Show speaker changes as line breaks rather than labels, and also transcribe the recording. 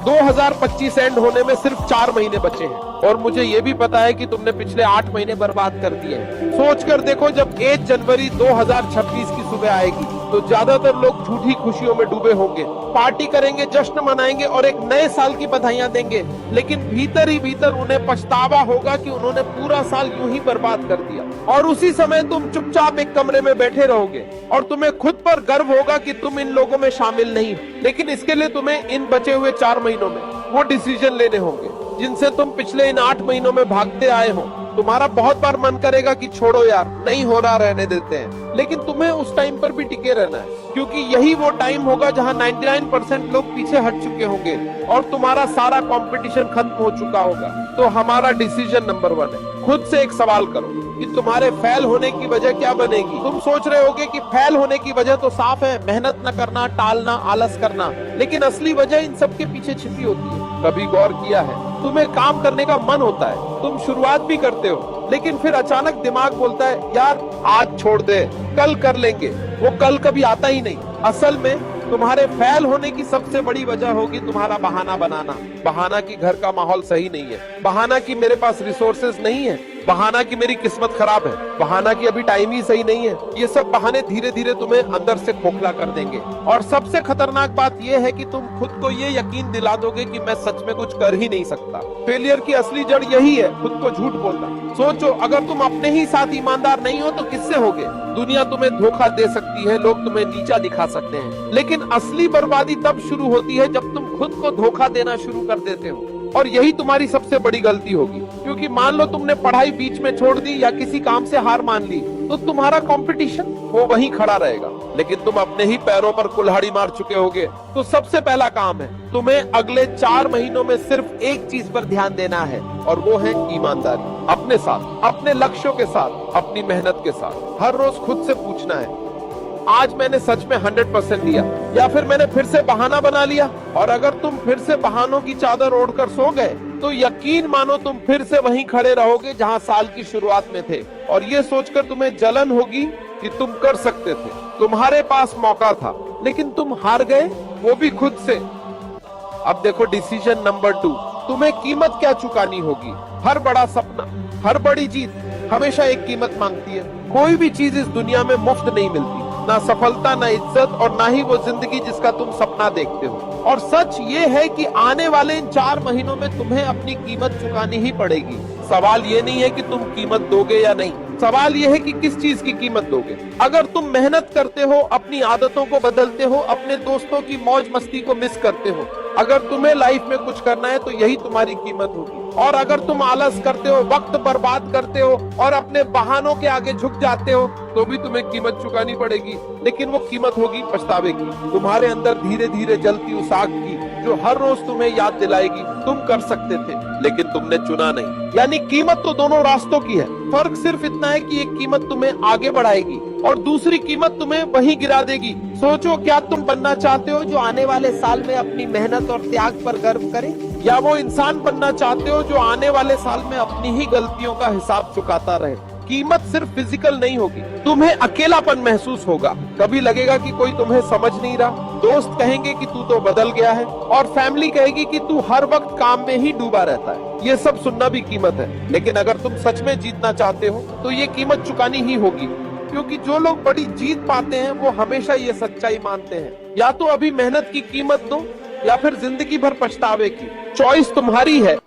2025 and होने में सिर्फ 4 महीने बचे हैं और मुझे ये भी पता है कि तुमने पिछले 8 महीने बर्बाद कर दिए हैं। सोच कर देखो, जब 1 जनवरी 2026 की सुबह आएगी तो ज्यादातर लोग झूठी खुशियों में डूबे होंगे, पार्टी करेंगे, जश्न मनाएंगे और एक नए साल की बधाइयां देंगे, लेकिन भीतर ही भीतर उन्हें पछतावा होगा कि उन्होंने पूरा साल यूं ही बर्बाद कर दिया। और उसी समय तुम चुपचाप एक कमरे में बैठे रहोगे और तुम्हें खुद पर गर्व होगा कि तुम इन लोगों में शामिल नहीं हो। लेकिन इसके लिए तुम्हें इन बचे हुए 4 महीनों में वो डिसीजन लेने होंगे जिनसे तुम पिछले इन 8 महीनों में भागते आए हो। तुम्हारा बहुत बार मन करेगा कि छोड़ो यार, नहीं हो रहा, रहने देते हैं, लेकिन तुम्हें उस टाइम पर भी टिके रहना है, क्योंकि यही वो टाइम होगा जहां 99% लोग पीछे हट चुके होंगे और तुम्हारा सारा कंपटीशन खत्म हो चुका होगा। तो हमारा डिसीजन नंबर 1 है, खुद से एक सवाल करो कि तुम्हारे फेल होने की वजह क्या बनेगी। तुम सोच रहे होगे कि फेल होने की वजह तो साफ है, मेहनत न करना, टालना, आलस करना, लेकिन असली वजह इन सब के पीछे छिपी होती है। कभी गौर किया है, तुम्हें काम करने का मन होता है, तुम शुरुआत भी करते हो, लेकिन फिर अचानक दिमाग बोलता है यार आज छोड़ दे, कल कर लेंगे। वो कल कभी आता ही नहीं। असल में तुम्हारे फेल होने की सबसे बड़ी वजह होगी तुम्हारा बहाना बनाना। बहाना की घर का माहौल सही नहीं है, बहाना की मेरे पास रिसोर्सेज नहीं है, बहाना की मेरी किस्मत खराब है, बहाना की अभी टाइम ही सही नहीं है। ये सब बहाने धीरे धीरे तुम्हें अंदर से खोखला कर देंगे। और सबसे खतरनाक बात यह है कि तुम खुद को ये यकीन दिला दोगे कि मैं सच में कुछ कर ही नहीं सकता। फेलियर की असली जड़ यही है, खुद को झूठ बोलना। सोचो, अगर तुम अपने ही साथ ईमानदार नहीं हो तो किससे होगे। दुनिया तुम्हें धोखा दे सकती है, लोग तुम्हें नीचा दिखा सकते हैं, लेकिन असली बर्बादी तब शुरू होती है जब तुम खुद को धोखा देना शुरू कर देते हो। और यही तुम्हारी सबसे बड़ी गलती होगी, क्योंकि मान लो तुमने पढ़ाई बीच में छोड़ दी या किसी काम से हार मान ली, तो तुम्हारा कंपटीशन वो वहीं खड़ा रहेगा, लेकिन तुम अपने ही पैरों पर कुल्हाड़ी मार चुके होगे। तो सबसे पहला काम है, तुम्हें अगले 4 महीनों में सिर्फ एक चीज पर ध्यान देना है, और वो है ईमानदारी। अपने साथ, अपने लक्ष्यों के साथ, अपनी मेहनत के साथ। हर रोज खुद से पूछना है, आज मैंने सच में 100% दिया या फिर मैंने फिर से बहाना बना लिया। और अगर तुम फिर से बहानों की चादर ओढ़कर सो गए तो यकीन मानो तुम फिर से वहीं खड़े रहोगे जहां साल की शुरुआत में थे, और ये सोचकर तुम्हें जलन होगी कि तुम कर सकते थे, तुम्हारे पास मौका था, लेकिन तुम हार गए, वो भी खुद से। अब देखो डिसीजन नंबर 2, तुम्हें कीमत क्या चुकानी होगी। हर बड़ा सपना, हर बड़ी जीत हमेशा एक कीमत मांगती है। कोई भी चीज इस दुनिया में मुफ्त नहीं मिलती, ना सफलता, ना इज्जत, और ना ही वो जिंदगी जिसका तुम सपना देखते हो। और सच ये है कि आने वाले इन 4 महीनों में तुम्हें अपनी कीमत चुकानी ही पड़ेगी। सवाल ये नहीं है कि तुम कीमत दोगे या नहीं, सवाल ये है कि किस चीज की कीमत दोगे। अगर तुम मेहनत करते हो, अपनी आदतों को बदलते हो, अपने दोस्तों की मौज मस्ती को मिस करते हो, अगर तुम्हें लाइफ में कुछ करना है तो यही तुम्हारी कीमत होगी। और अगर तुम आलस करते हो, वक्त बर्बाद करते हो और अपने बहानों के आगे झुक जाते हो, तो भी तुम्हें कीमत चुकानी पड़ेगी, लेकिन वो कीमत होगी पछतावे की। तुम्हारे अंदर धीरे धीरे जलती उस आग की, जो हर रोज तुम्हें याद दिलाएगी तुम कर सकते थे, लेकिन तुमने चुना नहीं। यानी कीमत तो दोनों रास्तों की है, फर्क सिर्फ इतना है कि एक कीमत तुम्हें आगे बढ़ाएगी और दूसरी कीमत तुम्हें वहीं गिरा देगी। सोचो, क्या तुम बनना चाहते हो जो आने वाले साल में अपनी मेहनत और त्याग पर गर्व करे, या वो इंसान बनना चाहते हो जो आने वाले साल में अपनी ही गलतियों का हिसाब चुकाता रहे। कीमत सिर्फ फिजिकल नहीं होगी, तुम्हें अकेलापन महसूस होगा, कभी लगेगा कि कोई तुम्हें समझ नहीं रहा, दोस्त कहेंगे कि तू तो बदल गया है, और फैमिली कहेगी कि तू हर वक्त काम में ही डूबा रहता है। ये सब सुनना भी कीमत है, लेकिन अगर तुम सच में जीतना चाहते हो तो ये कीमत चुकानी ही होगी, क्योंकि जो लोग बड़ी जीत पाते हैं वो हमेशा ये सच्चाई मानते हैं, या तो अभी मेहनत की कीमत दो या फिर जिंदगी भर पछतावे की। चॉइस तुम्हारी है।